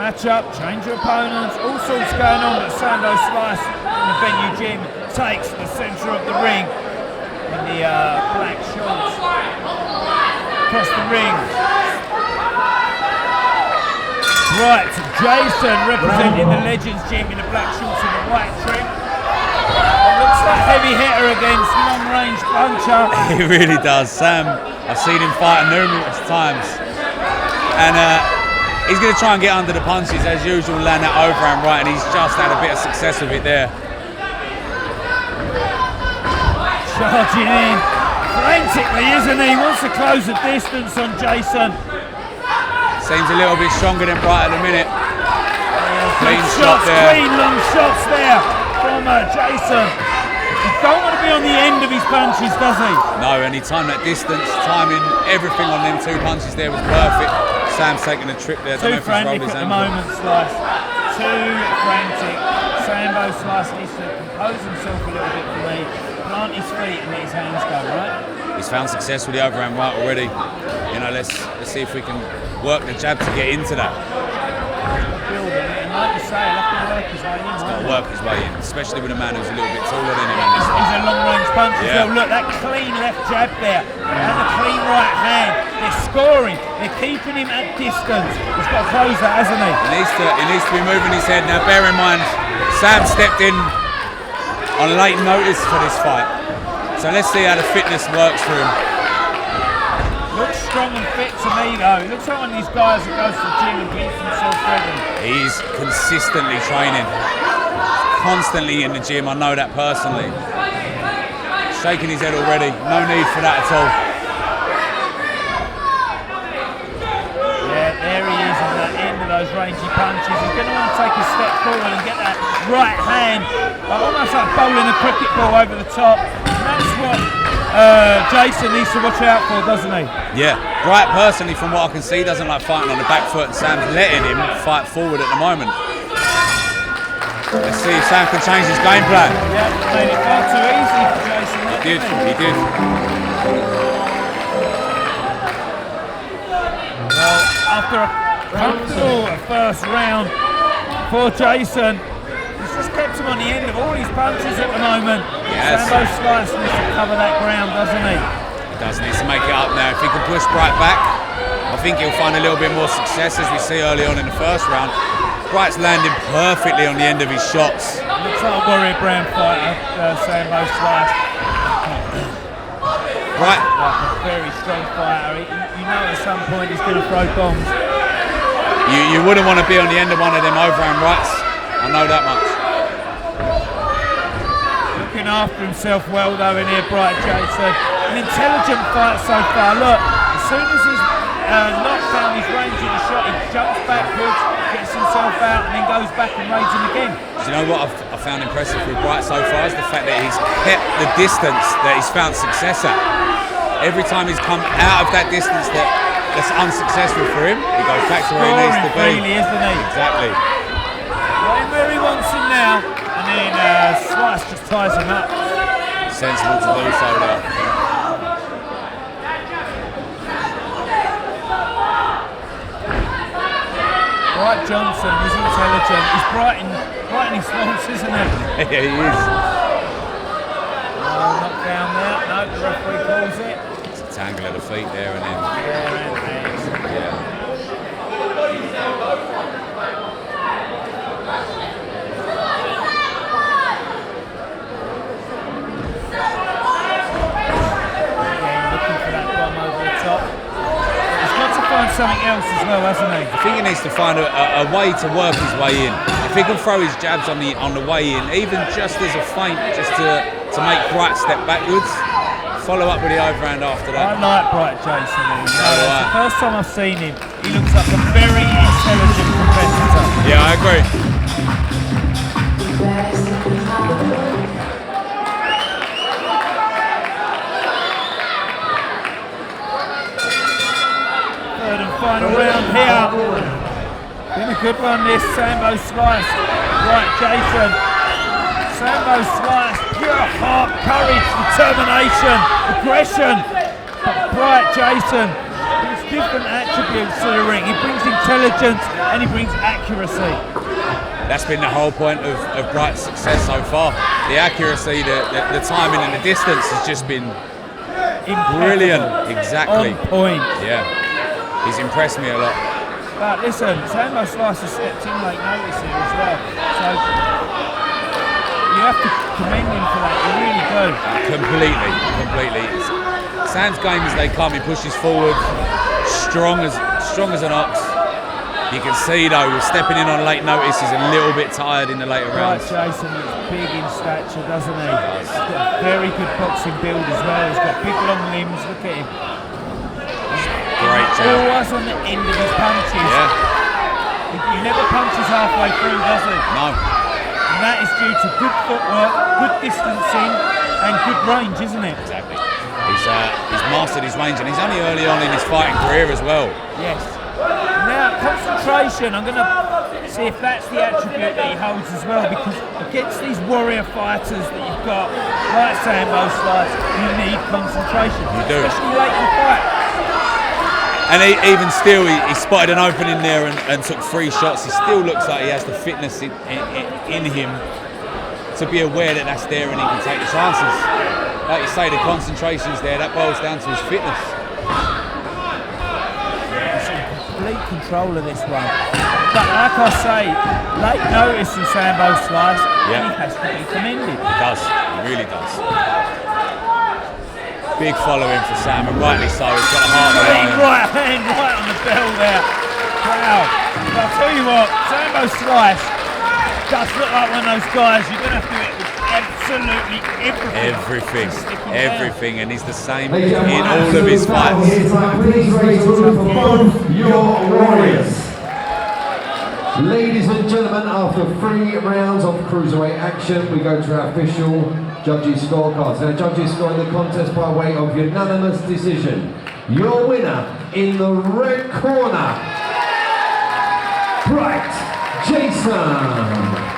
match-up, change your opponents, all sorts going on, but Sambo Slice in the venue gym takes the centre of the ring in the black shorts. Across the ring. Right, Jason representing the Legends gym in the black shorts and the white trim. Looks like heavy hitter against long-range puncher. He really does. Sam, I've seen him fight numerous times. And he's going to try and get under the punches as usual and land that overhand right, and he's just had a bit of success with it there. Charging in frantically, isn't he? Wants to close the distance on Jason. Seems a little bit stronger than Bright at the minute. Clean shots, shot there. clean long shots there from Jason. He don't want to be on the end of his punches, does he? No, and he timed that distance, timing everything on them two punches there was perfect. Sam's taking a trip there. Too frantic at the moment, Slice. Too frantic. Sambo Slice needs to compose himself a little bit for me. Plant his feet and let his hands go, right? He's found success with the overhand right already. You know, let's see if we can work the jab to get into that. Building it, and like you say, he'll have to work his way in. He's got to work his way in, especially with a man who's a little bit taller than him. He's a long-range puncher as well. Look, that clean left jab there, and a clean right hand. They're scoring. They're keeping him at distance. He's got to close that, hasn't he? He needs to be moving his head. Now, bear in mind, Sam stepped in on late notice for this fight. So let's see how the fitness works for him. Looks strong and fit to me though. He looks like one of these guys that goes to the gym and keeps himself ready. He's consistently training. Constantly in the gym, I know that personally. Shaking his head already. No need for that at all. Yeah, there he is on the end of those rangy punches. He's going to want to take a step forward and get that right hand, almost like bowling a cricket ball over the top. And that's what Jason needs to watch out for, doesn't he? Yeah, Bright personally, from what I can see, doesn't like fighting on the back foot, and Sam's letting him fight forward at the moment. Let's see if Sam can change his game plan. Yeah, made it far too easy for Jason. He did. Well, after a comfortable first round for Jason, he's just kept him on the end of all his punches at the moment. Yes. Sambo Slice needs to cover that ground, doesn't he? He does need to make it up now. If he can push Bright back, I think he'll find a little bit more success, as we see early on in the first round. Bright's landing perfectly on the end of his shots. Looks like a Warrior Brown fighter, Sambo Slice. Bright. Like a very strong fighter. You know at some point he's going to throw bombs. You wouldn't want to be on the end of one of them overhand rights. I know that much. Looking after himself well though in here, Bright Jason. An intelligent fight so far. Look, as soon as he's not found his range in the shot, he jumps backwards, gets himself out, and then goes back and raids him again. Do you know what I've found impressive with Bright so far is the fact that he's kept the distance that he's found success at. Every time he's come out of that distance that's unsuccessful for him, he goes back to where he needs to be. Freely, isn't he? Exactly. Got him where he wants him now, and then Slice just ties him up. Sensible to do so there. Bright Johnson is intelligent. He's bright in his thoughts, isn't he? Yeah, he is. Knocked down there. No, the referee calls it. It's a tangle of the feet there and then. Yeah. Something else as well, hasn't he? I think he needs to find a way to work his way in. If he can throw his jabs on the way in, even just as a feint, just to make Bright step backwards, follow up with the overhand after that. I like Bright Jason. It's the first time I've seen him. He looks like a very intelligent competitor. Yeah, I agree. Final round here. Been a good one this. Sambo Slice. Right, Jason. Sambo Slice. Pure heart, courage, determination, aggression. But Bright Jason. He's different attributes to the ring. He brings intelligence and he brings accuracy. That's been the whole point of Bright's success so far. The accuracy, the timing and the distance has just been brilliant. Exactly. On point. Yeah. He's impressed me a lot. But listen, Sambo Slice has stepped in late notice here as well. So you have to commend him for that. You really do. Completely. Sam's game as they come. He pushes forward, strong as an ox. You can see though, stepping in on late notice, he's a little bit tired in the later rounds. Right, Jason looks big in stature, doesn't he? He's got a very good boxing build as well. He's got big long limbs. Look at him. Great job. Always on the end of his punches. Yeah. He never punches halfway through, does he? No. And that is due to good footwork, good distancing, and good range, isn't it? Exactly. He's mastered his range, and he's only early on in his fighting career as well. Yes. Now, concentration, I'm going to see if that's the attribute that he holds as well, because against these warrior fighters that you've got, like Sambo Slice, you need concentration. You do. Especially late in the fight. And even still, he spotted an opening there and took 3 shots. He still looks like he has the fitness in him to be aware that that's there and he can take the chances. Like you say, the concentration's there, that boils down to his fitness. He's in complete control of this one. But like I say, late notice in Sambo Slice, he has to be commended. He does, he really does. Big following for Sam, and rightly so. He's got a heart of Big right hand right on the bell there. Wow. But I'll tell you what, Sambo Slice does look like one of those guys you're going to have to hit with absolutely everything. Everything, and he's the same in all of his fights. Please raise the roof for both your warriors. Ladies and gentlemen, after 3 rounds of cruiserweight action, we go to our official judges' scorecards. Now, judges scoring the contest by way of unanimous decision. Your winner in the red corner, Bright Jason.